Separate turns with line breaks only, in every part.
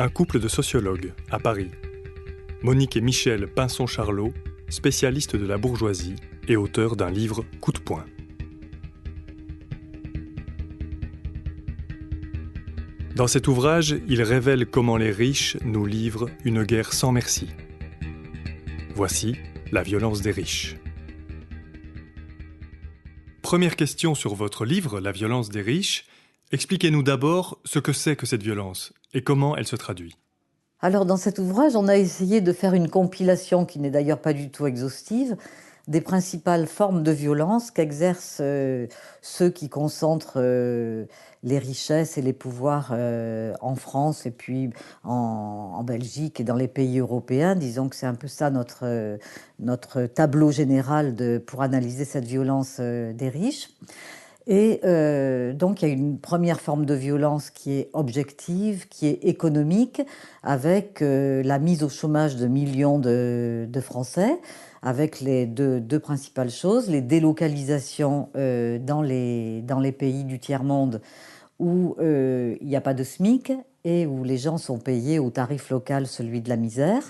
Un couple de sociologues, à Paris. Monique et Michel Pinson-Charlot, spécialistes de la bourgeoisie et auteurs d'un livre Coup de poing. Dans cet ouvrage, ils révèlent comment les riches nous livrent une guerre sans merci. Voici la violence des riches. Première question sur votre livre, La violence des riches. Expliquez-nous d'abord ce que c'est que cette violence et comment elle se traduit.
Alors dans cet ouvrage, on a essayé de faire une compilation qui n'est d'ailleurs pas du tout exhaustive des principales formes de violence qu'exercent ceux qui concentrent les richesses et les pouvoirs en France et puis en Belgique et dans les pays européens. Disons que c'est un peu ça notre tableau général pour analyser cette violence des riches. Et donc, il y a une première forme de violence qui est objective, qui est économique, avec la mise au chômage de millions de Français, avec les deux principales choses, les délocalisations dans les pays du tiers-monde où il n'y a pas de SMIC et où les gens sont payés au tarif local, celui de la misère.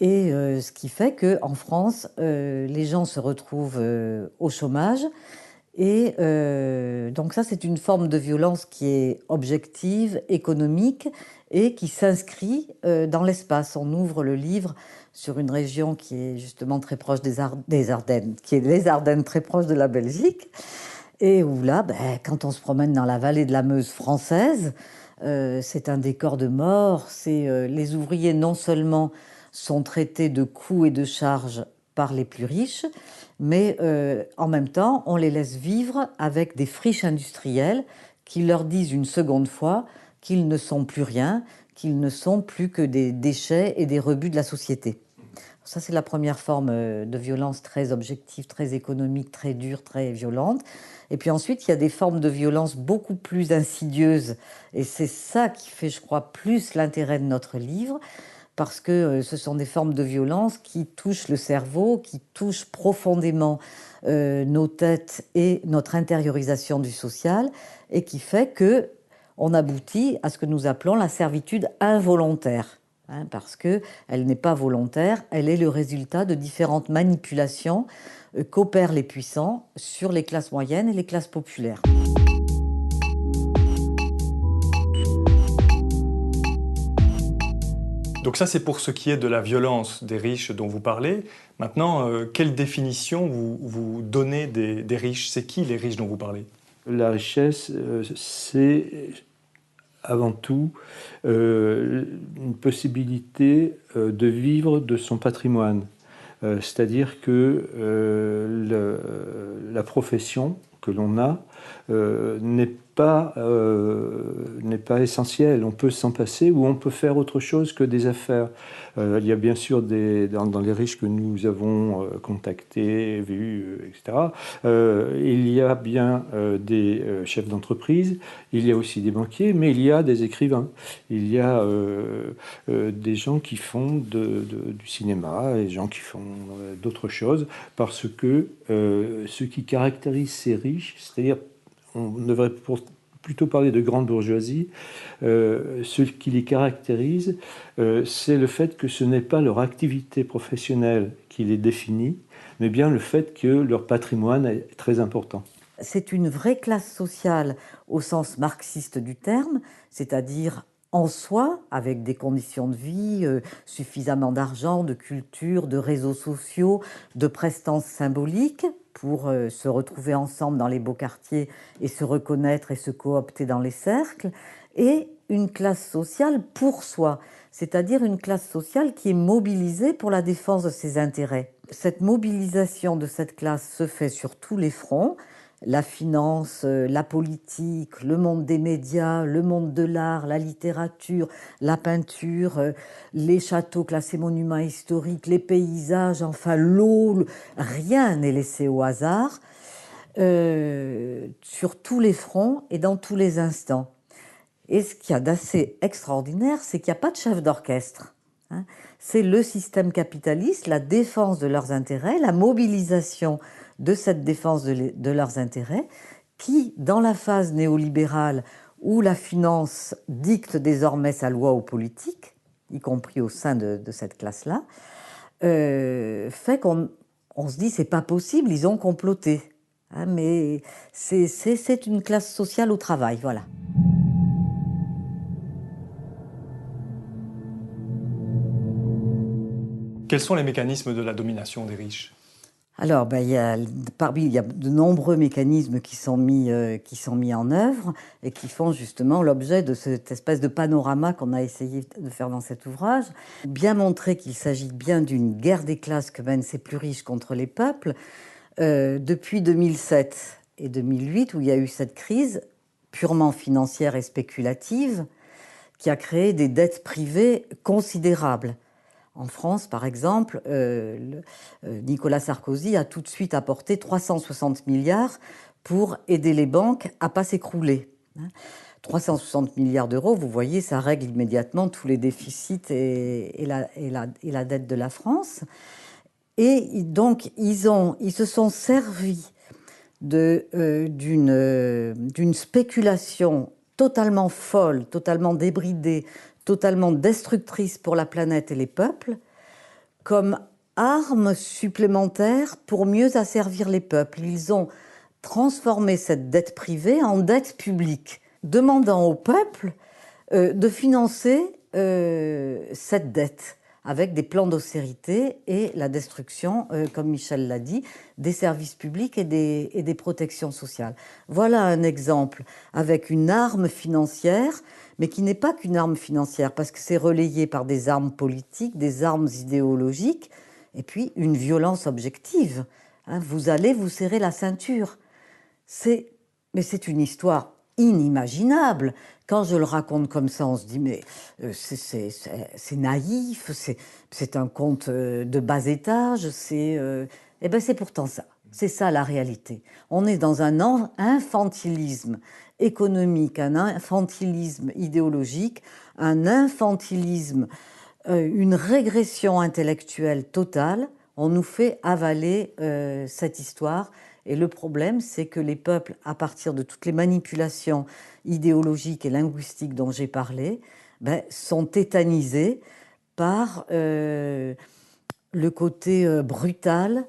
Et ce qui fait qu'en France, les gens se retrouvent au chômage. Et donc ça, c'est une forme de violence qui est objective, économique et qui s'inscrit dans l'espace. On ouvre le livre sur une région qui est justement très proche des Ardennes, qui est les Ardennes, très proche de la Belgique, et où là, quand on se promène dans la vallée de la Meuse française, c'est un décor de mort. Les ouvriers non seulement sont traités de coûts et de charges par les plus riches, mais en même temps, on les laisse vivre avec des friches industrielles qui leur disent une seconde fois qu'ils ne sont plus rien, qu'ils ne sont plus que des déchets et des rebuts de la société. Ça, c'est la première forme de violence très objective, très économique, très dure, très violente. Et puis ensuite, il y a des formes de violence beaucoup plus insidieuses. Et c'est ça qui fait, je crois, plus l'intérêt de notre livre, parce que ce sont des formes de violence qui touchent le cerveau, qui touchent profondément nos têtes et notre intériorisation du social, et qui fait qu'on aboutit à ce que nous appelons la servitude involontaire, parce qu'elle n'est pas volontaire, elle est le résultat de différentes manipulations qu'opèrent les puissants sur les classes moyennes et les classes populaires.
Donc ça, c'est pour ce qui est de la violence des riches dont vous parlez. Maintenant, quelle définition vous donnez des riches? C'est qui les riches dont vous parlez?
La richesse, c'est avant tout une possibilité de vivre de son patrimoine. C'est-à-dire que la profession que l'on a n'est pas essentielle. On peut s'en passer ou on peut faire autre chose que des affaires. Il y a bien sûr dans les riches que nous avons contactés, vus, etc. Il y a bien des chefs d'entreprise, il y a aussi des banquiers, mais il y a des écrivains. Il y a des gens qui font du cinéma, des gens qui font d'autres choses, parce que ce qui caractérise ces riches, c'est-à-dire on devrait plutôt parler de grande bourgeoisie, ce qui les caractérise, c'est le fait que ce n'est pas leur activité professionnelle qui les définit, mais bien le fait que leur patrimoine est très important.
C'est une vraie classe sociale au sens marxiste du terme, c'est-à-dire en soi, avec des conditions de vie, suffisamment d'argent, de culture, de réseaux sociaux, de prestance symbolique pour se retrouver ensemble dans les beaux quartiers et se reconnaître et se coopter dans les cercles, et une classe sociale pour soi, c'est-à-dire une classe sociale qui est mobilisée pour la défense de ses intérêts. Cette mobilisation de cette classe se fait sur tous les fronts, la finance, la politique, le monde des médias, le monde de l'art, la littérature, la peinture, les châteaux classés monuments historiques, les paysages, enfin l'eau, rien n'est laissé au hasard, sur tous les fronts et dans tous les instants. Et ce qu'il y a d'assez extraordinaire, c'est qu'il n'y a pas de chef d'orchestre. C'est le système capitaliste, la défense de leurs intérêts, la mobilisation de cette défense de leurs intérêts, qui, dans la phase néolibérale, où la finance dicte désormais sa loi aux politiques, y compris au sein de cette classe-là, fait qu'on se dit c'est pas possible, ils ont comploté. Hein, mais c'est une classe sociale au travail, voilà.
Quels sont les mécanismes de la domination des riches?
Alors, ben, il y a de nombreux mécanismes qui sont mis en œuvre et qui font justement l'objet de cette espèce de panorama qu'on a essayé de faire dans cet ouvrage. Bien montrer qu'il s'agit bien d'une guerre des classes que mènent ces plus riches contre les peuples depuis 2007 et 2008, où il y a eu cette crise purement financière et spéculative qui a créé des dettes privées considérables. En France, par exemple, Nicolas Sarkozy a tout de suite apporté 360 milliards pour aider les banques à ne pas s'écrouler. 360 milliards d'euros, vous voyez, ça règle immédiatement tous les déficits et la dette de la France. Et donc, ils se sont servis d'une spéculation totalement folle, totalement débridée, totalement destructrice pour la planète et les peuples, comme arme supplémentaire pour mieux asservir les peuples. Ils ont transformé cette dette privée en dette publique, demandant au peuple de financer cette dette avec des plans d'austérité et la destruction, comme Michel l'a dit, des services publics et des protections sociales. Voilà un exemple avec une arme financière, mais qui n'est pas qu'une arme financière, parce que c'est relayé par des armes politiques, des armes idéologiques, et puis une violence objective. Hein, vous allez vous serrer la ceinture. Mais c'est une histoire inimaginable. Quand je le raconte comme ça, on se dit, mais c'est naïf, c'est un conte de bas étage, eh ben c'est pourtant ça. C'est ça la réalité. On est dans un infantilisme économique, un infantilisme idéologique, un infantilisme, une régression intellectuelle totale. On nous fait avaler cette histoire. Et le problème, c'est que les peuples, à partir de toutes les manipulations idéologiques et linguistiques dont j'ai parlé, sont tétanisés par le côté brutal,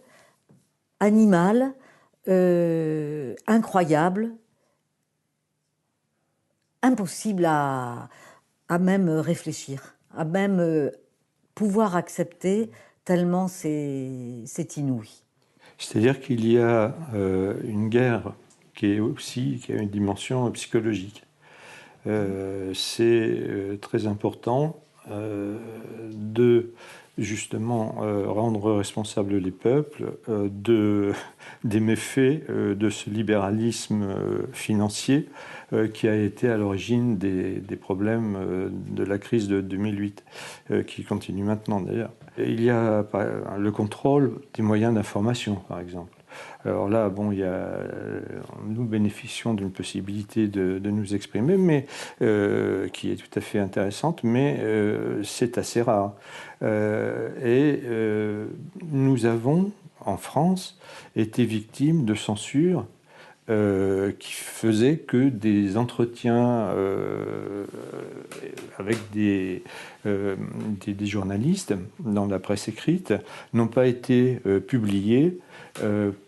animal, incroyable, impossible à même réfléchir, à même pouvoir accepter, tellement c'est inouï.
C'est-à-dire qu'il y a une guerre qui a une dimension psychologique. C'est très important de justement rendre responsables les peuples des méfaits de ce libéralisme financier qui a été à l'origine des problèmes de la crise de 2008, qui continue maintenant d'ailleurs. Il y a le contrôle des moyens d'information, par exemple. Alors là, bon, nous bénéficions d'une possibilité de nous exprimer, mais qui est tout à fait intéressante, mais c'est assez rare. Nous avons, en France, été victimes de censure qui faisait que des entretiens avec des journalistes dans la presse écrite n'ont pas été publiés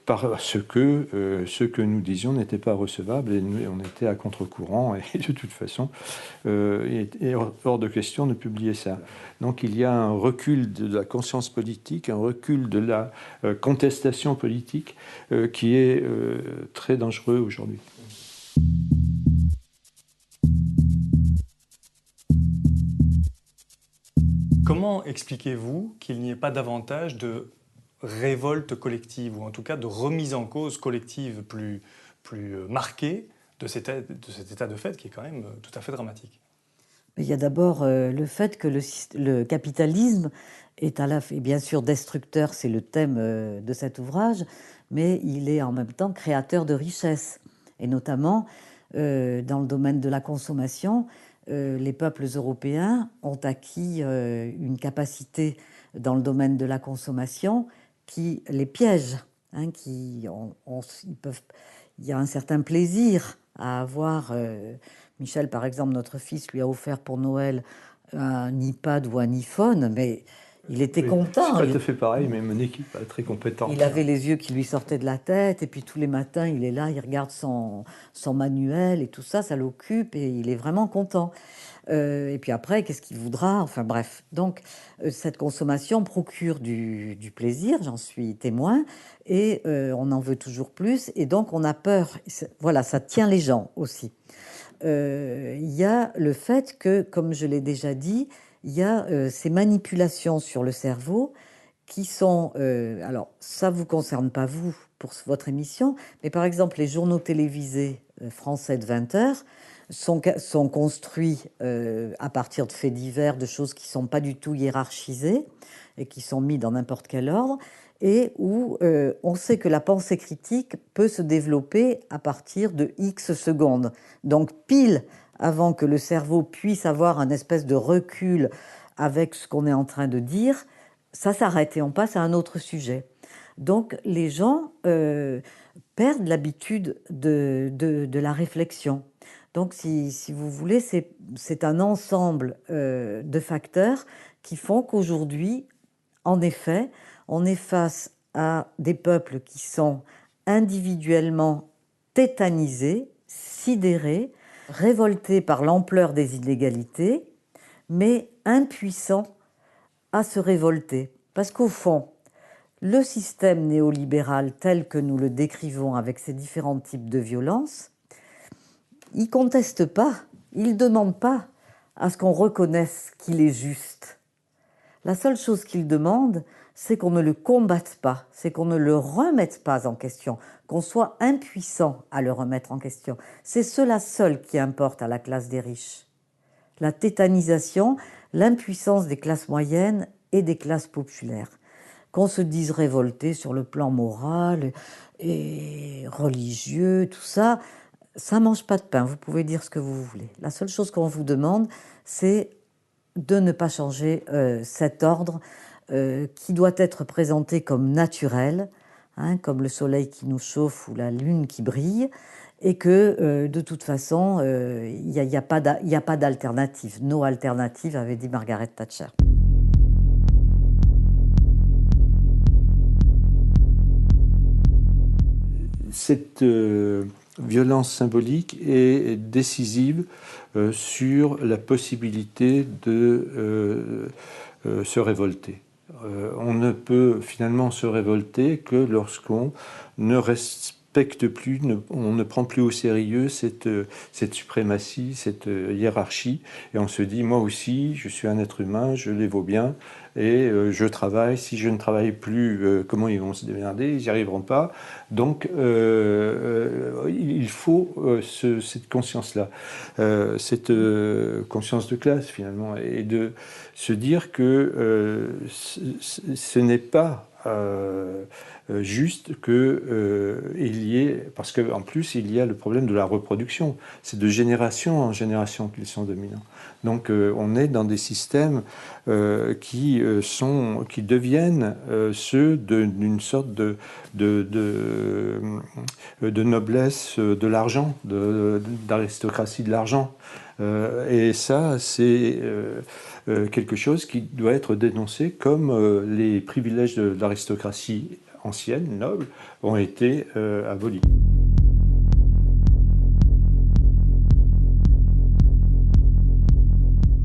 parce que ce que nous disions n'était pas recevable et on était à contre-courant et de toute façon il est hors de question de publier ça. Donc il y a un recul de la conscience politique, un recul de la contestation politique qui est très dangereux aujourd'hui.
Comment expliquez-vous qu'il n'y ait pas davantage de révolte collective, ou en tout cas de remise en cause collective plus marquée de cet état de fait qui est quand même tout à fait dramatique?
Il y a d'abord le fait que le capitalisme est bien sûr destructeur, c'est le thème de cet ouvrage, mais il est en même temps créateur de richesses. Et notamment, dans le domaine de la consommation, les peuples européens ont acquis une capacité dans le domaine de la consommation qui les piège. Hein, il y a un certain plaisir à avoir Michel, par exemple, notre fils, lui a offert pour Noël un iPad ou un iPhone, mais il était content.
C'est pas tout à fait pareil, mais mon équipe est très compétente.
Il avait les yeux qui lui sortaient de la tête, et puis tous les matins, il est là, il regarde son manuel et tout ça, ça l'occupe, et il est vraiment content. Et puis après, qu'est-ce qu'il voudra? Enfin bref. Donc, cette consommation procure du plaisir, j'en suis témoin, et on en veut toujours plus, et donc on a peur. Voilà, ça tient les gens aussi. Il y a le fait que, comme je l'ai déjà dit, il y a ces manipulations sur le cerveau qui sont... alors, ça ne vous concerne pas, vous, pour votre émission, mais par exemple, les journaux télévisés français de 20 heures sont construits à partir de faits divers, de choses qui ne sont pas du tout hiérarchisées et qui sont mis dans n'importe quel ordre, et où on sait que la pensée critique peut se développer à partir de X secondes. Donc, pile avant que le cerveau puisse avoir un espèce de recul avec ce qu'on est en train de dire, ça s'arrête et on passe à un autre sujet. Donc, les gens perdent l'habitude de la réflexion. Donc, si vous voulez, c'est un ensemble de facteurs qui font qu'aujourd'hui, en effet, on est face à des peuples qui sont individuellement tétanisés, sidérés, révoltés par l'ampleur des inégalités, mais impuissants à se révolter. Parce qu'au fond, le système néolibéral tel que nous le décrivons avec ses différents types de violences, il ne conteste pas, il ne demande pas à ce qu'on reconnaisse qu'il est juste. La seule chose qu'il demande, c'est qu'on ne le combatte pas, c'est qu'on ne le remette pas en question, qu'on soit impuissant à le remettre en question. C'est cela seul qui importe à la classe des riches. La tétanisation, l'impuissance des classes moyennes et des classes populaires. Qu'on se dise révolté sur le plan moral et religieux, tout ça, ça ne mange pas de pain, vous pouvez dire ce que vous voulez. La seule chose qu'on vous demande, c'est de ne pas changer cet ordre qui doit être présenté comme naturel, hein, comme le soleil qui nous chauffe ou la lune qui brille, et que de toute façon, il n'y a pas d'alternative. No alternative, avait dit Margaret Thatcher.
Cette violence symbolique est décisive sur la possibilité de se révolter. On ne peut finalement se révolter que lorsqu'on ne respecte plus, on ne prend plus au sérieux cette suprématie, cette hiérarchie, et on se dit, moi aussi, je suis un être humain, je les vaux bien, et je travaille. Si je ne travaille plus, comment ils vont se démerder? Ils n'y arriveront pas. Donc, il faut cette conscience-là, cette conscience de classe, finalement, et de se dire que ce n'est pas juste qu'il y ait, parce qu'en plus il y a le problème de la reproduction, c'est de génération en génération qu'ils sont dominants. Donc on est dans des systèmes qui deviennent ceux d'une sorte de noblesse de l'argent, d'aristocratie de l'argent. Et ça, c'est quelque chose qui doit être dénoncé, comme les privilèges de l'aristocratie ancienne, noble, ont été abolis.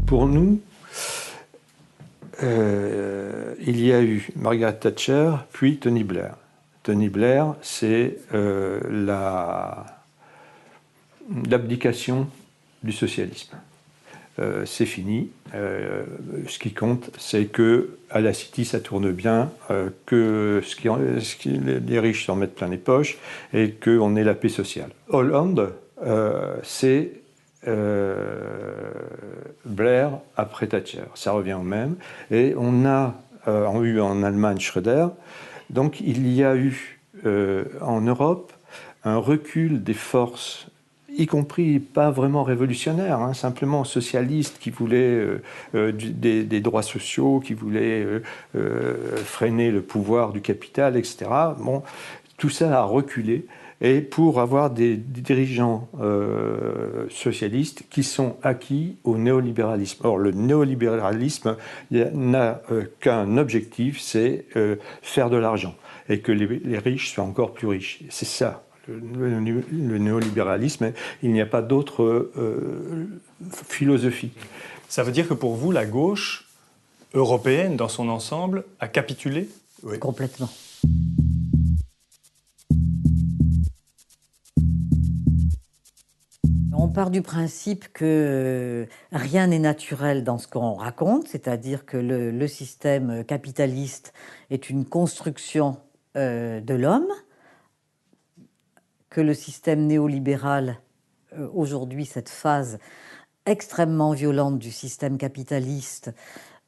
Pour nous, il y a eu Margaret Thatcher, puis Tony Blair. Tony Blair, c'est l'abdication du socialisme. C'est fini. Ce qui compte, c'est que à la City, ça tourne bien, que les riches s'en mettent plein les poches et qu'on ait la paix sociale. Hollande, c'est Blair après Thatcher. Ça revient au même. Et on a eu en Allemagne Schröder. Donc il y a eu en Europe un recul des forces, y compris pas vraiment révolutionnaires, hein, simplement socialistes qui voulaient des droits sociaux, qui voulaient freiner le pouvoir du capital, etc. Bon, tout ça a reculé et pour avoir des dirigeants socialistes qui sont acquis au néolibéralisme. Or, le néolibéralisme n'a qu'un objectif, c'est faire de l'argent, et que les riches soient encore plus riches. C'est ça, le néolibéralisme. Il n'y a pas d'autre philosophie.
Ça veut dire que pour vous, la gauche européenne, dans son ensemble, a capitulé?
Oui. Complètement. On part du principe que rien n'est naturel dans ce qu'on raconte, c'est-à-dire que le système capitaliste est une construction de l'homme, que le système néolibéral, aujourd'hui, cette phase extrêmement violente du système capitaliste,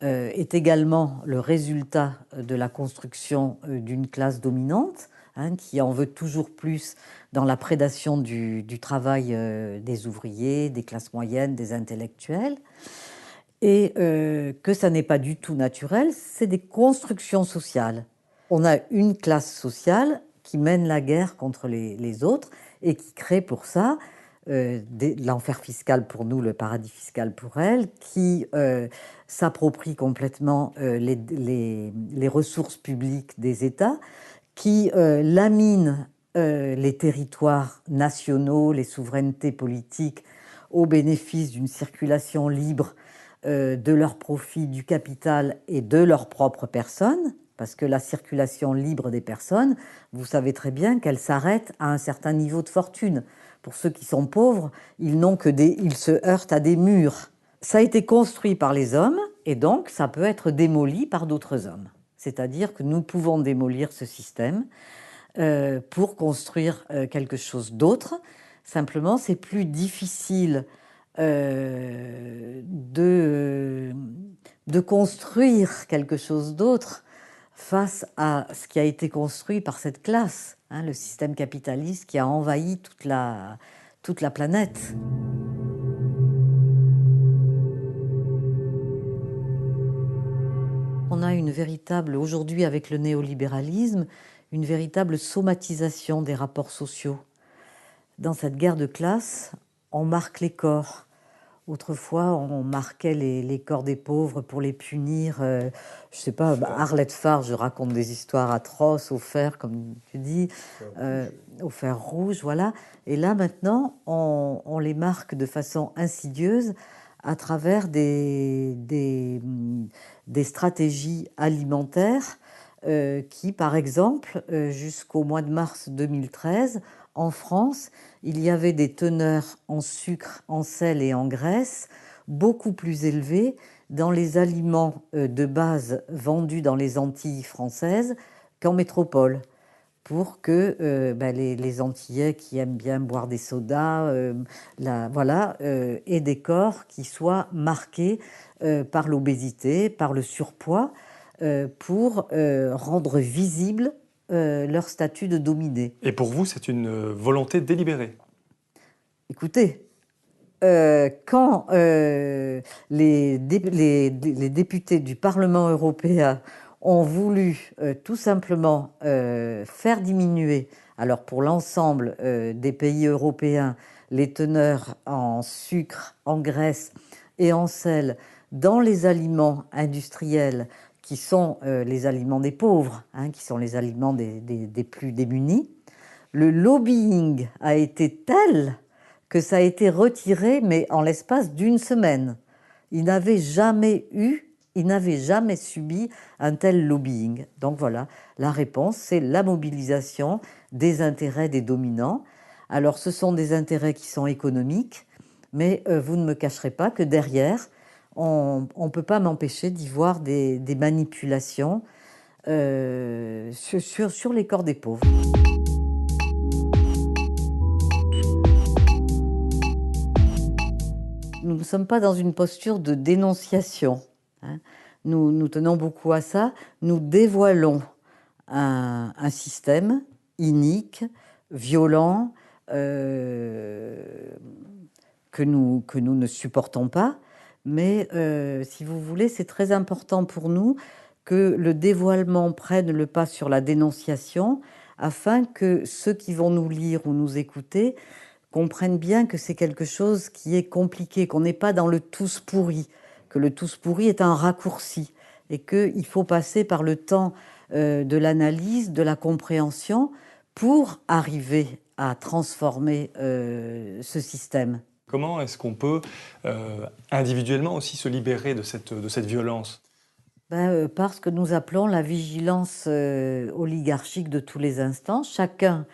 est également le résultat de la construction d'une classe dominante, qui en veut toujours plus dans la prédation du travail des ouvriers, des classes moyennes, des intellectuels, et que ça n'est pas du tout naturel, c'est des constructions sociales. On a une classe sociale qui mène la guerre contre les autres et qui crée pour ça l'enfer fiscal pour nous, le paradis fiscal pour elle, qui s'approprie complètement les ressources publiques des États, qui lamine les territoires nationaux, les souverainetés politiques au bénéfice d'une circulation libre de leurs profits, du capital et de leurs propres personnes, parce que la circulation libre des personnes, vous savez très bien qu'elle s'arrête à un certain niveau de fortune. Pour ceux qui sont pauvres, ils se heurtent à des murs. Ça a été construit par les hommes et donc ça peut être démoli par d'autres hommes. C'est-à-dire que nous pouvons démolir ce système pour construire quelque chose d'autre. Simplement, c'est plus difficile de construire quelque chose d'autre face à ce qui a été construit par cette classe, le système capitaliste qui a envahi toute la planète. On a aujourd'hui avec le néolibéralisme, une véritable somatisation des rapports sociaux. Dans cette guerre de classe, on marque les corps. Autrefois, on marquait les corps des pauvres pour les punir. Je ne sais pas, Arlette Farge, je raconte des histoires atroces au fer, comme tu dis, au fer rouge, voilà. Et là, maintenant, on les marque de façon insidieuse à travers des stratégies alimentaires qui, par exemple, jusqu'au mois de mars 2013, en France, il y avait des teneurs en sucre, en sel et en graisse beaucoup plus élevées dans les aliments de base vendus dans les Antilles françaises qu'en métropole, pour que les Antillais qui aiment bien boire des sodas aient des corps qui soient marqués par l'obésité, par le surpoids, pour rendre visible leur statut de dominé.
Et pour vous, c'est une volonté délibérée?
Écoutez, quand les députés du Parlement européen ont voulu tout simplement faire diminuer, alors pour l'ensemble des pays européens, les teneurs en sucre, en graisse et en sel dans les aliments industriels qui sont les aliments des pauvres, qui sont les aliments des plus démunis, le lobbying a été tel que ça a été retiré, mais en l'espace d'une semaine. Ils n'avaient jamais subi un tel lobbying. Donc voilà, la réponse, c'est la mobilisation des intérêts des dominants. Alors ce sont des intérêts qui sont économiques, mais vous ne me cacherez pas que derrière, on ne peut pas m'empêcher d'y voir des manipulations sur les corps des pauvres. Nous ne sommes pas dans une posture de dénonciation. Nous tenons beaucoup à ça. Nous dévoilons un système inique, violent, que nous ne supportons pas. Mais si vous voulez, c'est très important pour nous que le dévoilement prenne le pas sur la dénonciation afin que ceux qui vont nous lire ou nous écouter comprennent bien que c'est quelque chose qui est compliqué, qu'on n'est pas dans le tous pourri, que le tous pourri est un raccourci et qu'il faut passer par le temps de l'analyse, de la compréhension pour arriver à transformer ce système.
Comment est-ce qu'on peut individuellement aussi se libérer de cette violence?
Parce que nous appelons la vigilance oligarchique de tous les instants. Chacun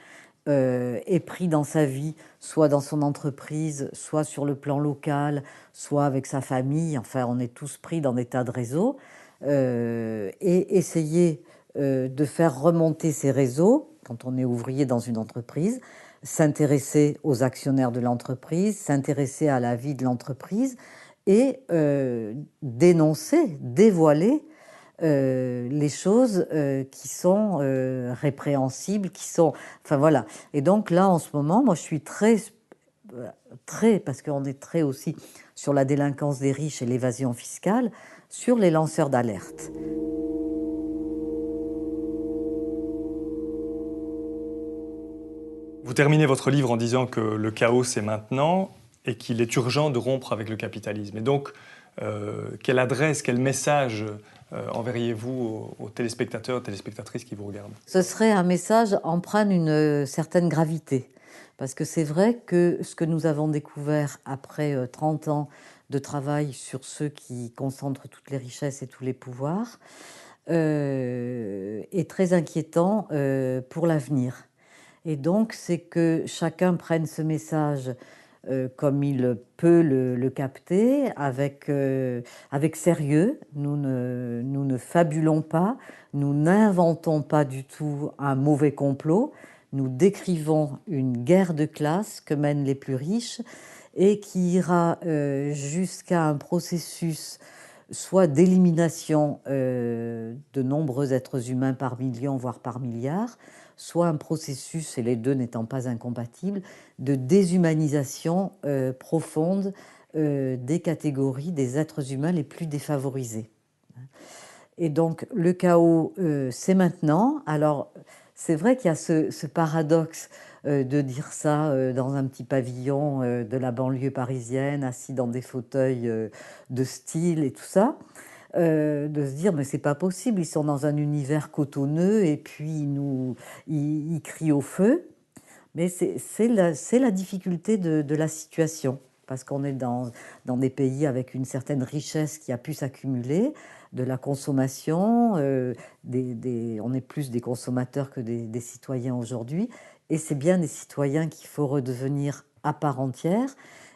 est pris dans sa vie, soit dans son entreprise, soit sur le plan local, soit avec sa famille. Enfin, on est tous pris dans des tas de réseaux. Et essayer de faire remonter ces réseaux, quand on est ouvrier dans une entreprise, s'intéresser aux actionnaires de l'entreprise, s'intéresser à la vie de l'entreprise et dénoncer, dévoiler les choses qui sont répréhensibles, qui sont... Enfin voilà. Et donc là, en ce moment, moi, je suis très, parce qu'on est très aussi sur la délinquance des riches et l'évasion fiscale, sur les lanceurs d'alerte.
Vous terminez votre livre en disant que le chaos, c'est maintenant et qu'il est urgent de rompre avec le capitalisme. Et donc, quelle adresse, quel message enverriez-vous aux téléspectateurs, téléspectatrices qui vous regardent?
Ce serait un message empreint d'une certaine gravité. Parce que c'est vrai que ce que nous avons découvert après 30 ans de travail sur ceux qui concentrent toutes les richesses et tous les pouvoirs est très inquiétant pour l'avenir. Et donc, c'est que chacun prenne ce message comme il peut le capter, avec sérieux. Nous ne fabulons pas, nous n'inventons pas du tout un mauvais complot. Nous décrivons une guerre de classe que mènent les plus riches et qui ira jusqu'à un processus soit d'élimination de nombreux êtres humains par million, voire par milliard, soit un processus, et les deux n'étant pas incompatibles, de déshumanisation profonde des catégories des êtres humains les plus défavorisés. Et donc le chaos, c'est maintenant. Alors c'est vrai qu'il y a ce paradoxe de dire ça dans un petit pavillon de la banlieue parisienne, assis dans des fauteuils de style et tout ça. De se dire mais c'est pas possible, ils sont dans un univers cotonneux et puis ils crient au feu. Mais c'est la difficulté de la situation, parce qu'on est dans des pays avec une certaine richesse qui a pu s'accumuler, de la consommation, on est plus des consommateurs que des citoyens aujourd'hui, et c'est bien des citoyens qu'il faut redevenir à part entière.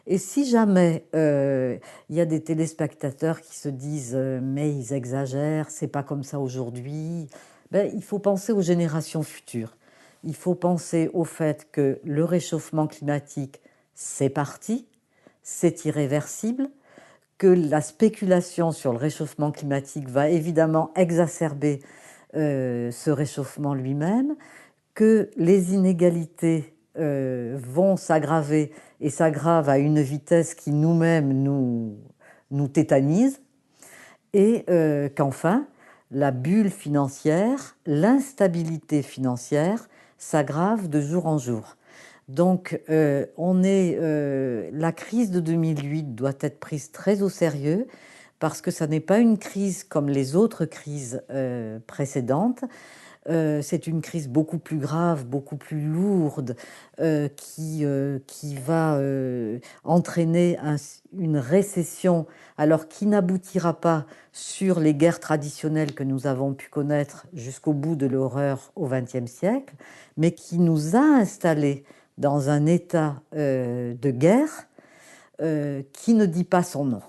Et si jamais il y a des téléspectateurs qui se disent mais ils exagèrent, c'est pas comme ça aujourd'hui, il faut penser aux générations futures. Il faut penser au fait que le réchauffement climatique, c'est parti, c'est irréversible, que la spéculation sur le réchauffement climatique va évidemment exacerber ce réchauffement lui-même, que les inégalités vont s'aggraver et s'aggravent à une vitesse qui nous-mêmes nous tétanise, et qu'enfin, la bulle financière, l'instabilité financière s'aggrave de jour en jour. Donc, la crise de 2008 doit être prise très au sérieux parce que ça n'est pas une crise comme les autres crises précédentes. C'est une crise beaucoup plus grave, beaucoup plus lourde, qui va entraîner une récession, alors qui n'aboutira pas sur les guerres traditionnelles que nous avons pu connaître jusqu'au bout de l'horreur au XXe siècle, mais qui nous a installés dans un état de guerre qui ne dit pas son nom.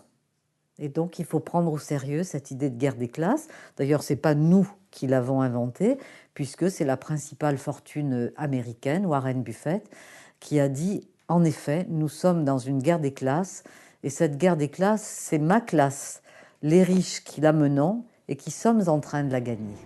Et donc, il faut prendre au sérieux cette idée de guerre des classes. D'ailleurs, ce n'est pas nous qui l'avons inventée, puisque c'est la principale fortune américaine, Warren Buffett, qui a dit, en effet, nous sommes dans une guerre des classes, et cette guerre des classes, c'est ma classe, les riches qui la menons et qui sommes en train de la gagner.